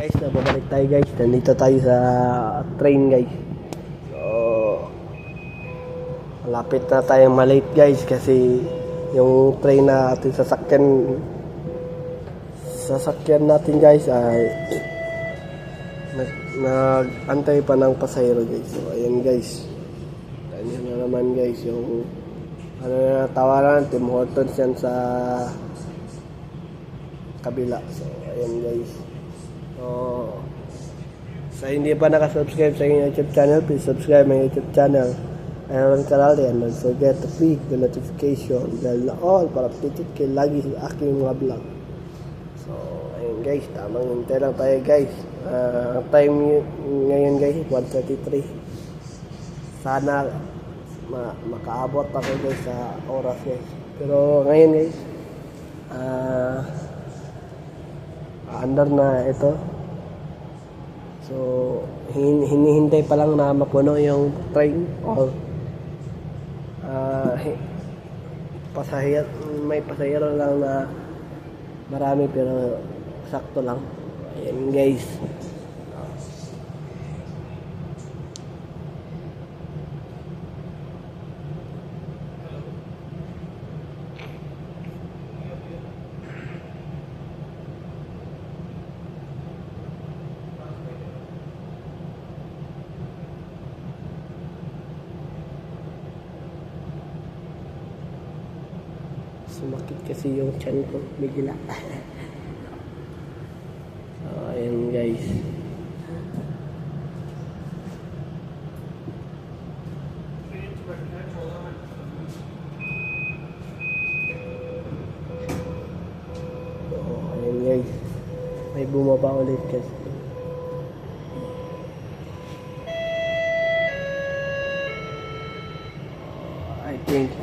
Guys, nababalik tayo guys. Nandito tayo sa train guys. So, malapit na tayong malate guys kasi yung train na ating sasakyan natin guys ay nag-antay pa ng pasahero guys. So, ayan guys. Ayan na naman guys yung ano na tawaran, Tim Hortons yan sa kabila. So, ayan guys. So, sa hindi pa nakasubscribe sa aking YouTube channel, please subscribe my YouTube channel. Aaron Caralde, and don't forget to click the notification bell na all para updated kayo lagi sa aking mga vlog. So, ayun guys, tamang hintay lang tayo guys. Ang time ngayon guys, 1:33. Sana makaabot ako guys sa oras guys. Pero ngayon guys, under na ito. So, hinihintay pa lang na mapuno yung train or may pasahero lang na marami pero sakto lang. Ayan guys. Sumakit kasi yung tiyan ko bigla. So, ayan guys. So, ayan guys. May bumaba ulit kasi. I think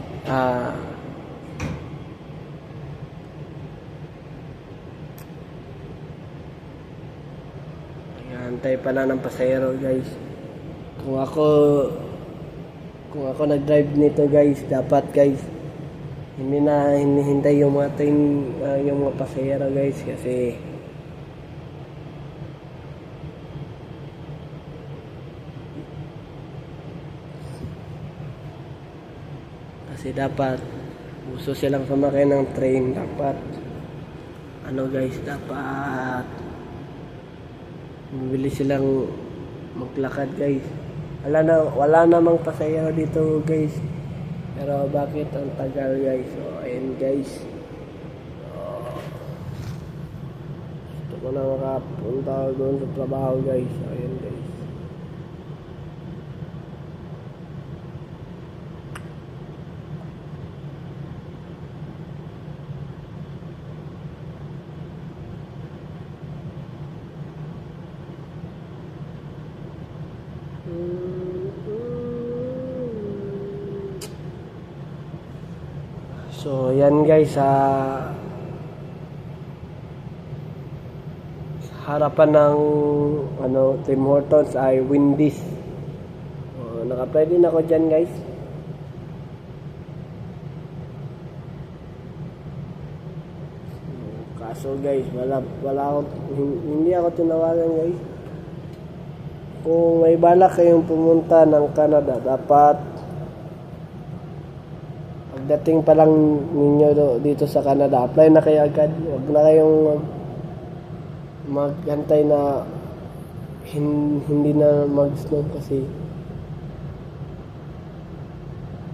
antay pala ng pasahero guys. Kung ako nag-drive nito guys, dapat guys hindi na hinihintay yung mga train, yung mga pasahero guys kasi dapat gusto silang sumakay ng train, dapat dapat bilis silang maglakad guys. Wala namang pasahero dito guys, pero bakit ang tagal guys? So ayan guys, gusto ko na makapunta doon sa trabaho guys. So ayan guys. So yan guys, harapan ng Tim Hortons ay Wendy's. Naka-apply din ako dyan guys. Kaso guys, hindi ako tinawagan guys. Kung may balak kayong pumunta ng Canada, dapat pagdating pa lang ninyo dito sa Canada, apply na kayo agad. Huwag na kayong maghantay na hindi na mag-snow kasi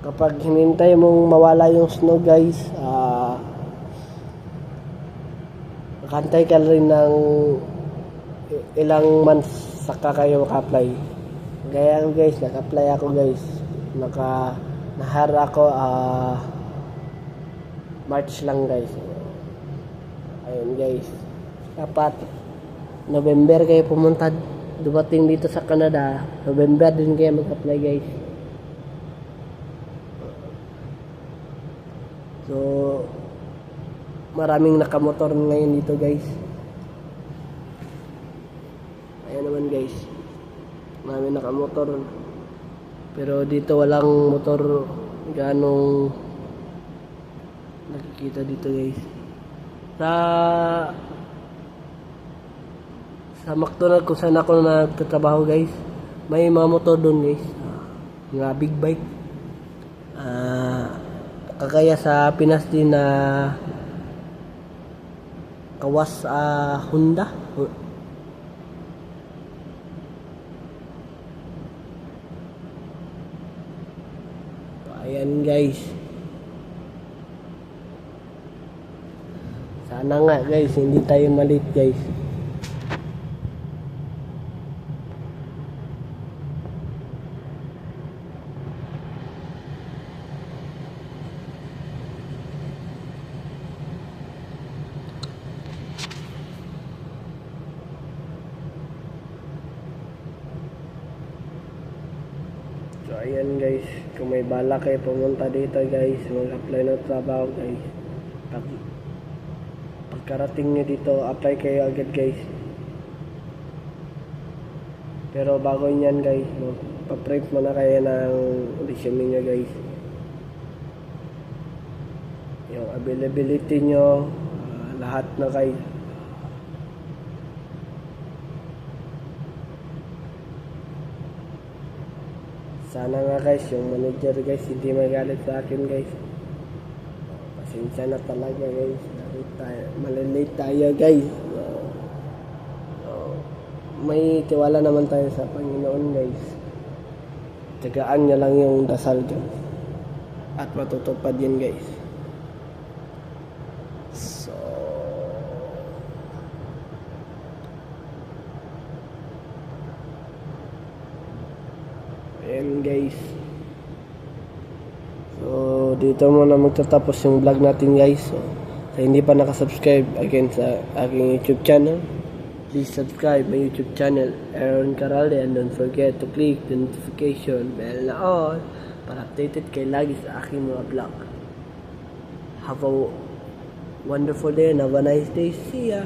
kapag hinintay mong mawala yung snow guys, nakantay ka rin ng ilang months saka kayo maka-apply. Kaya guys, naka-apply ako guys. Nahar ako March lang guys. Ayun guys, dapat November kayo pumunta, dumating dito sa Canada. November din kayo mag-apply guys. So maraming nakamotor ngayon dito guys. Ayan naman guys, maraming nakamotor. Pero dito walang motor ganong nakikita dito guys. Sa McDonald's kung saan ako nagtatrabaho guys, may mga motor doon guys. Mga big bike. Kagaya sa Pinas din na Kawas Honda. Ayan guys. Sana nga guys, hindi tayo malit guys. So ayan guys, kung may bala kayo pumunta dito guys, mag-apply ng trabaho guys. Pagkarating nyo dito, apply kayo agad guys. Pero bago nyan guys, pa-print muna kayo ng resume nyo guys. Yung availability nyo, lahat na guys. Sana nga guys, yung manager guys, hindi magalit sa akin guys. Pasensya na talaga guys. Malilate tayo guys. May tiwala naman tayo sa Panginoon guys. Tiyagaan niya lang yung dasal dyan. At matutupad yun guys. So, ayan guys. So, dito muna magtatapos yung vlog natin guys. So, sa hindi pa nakasubscribe again sa aking YouTube channel, please subscribe my YouTube channel, Aaron Caralde, and don't forget to click the notification bell na all para updated kayo lagi sa aking mga vlog. Have a wonderful day and have a nice day. See ya!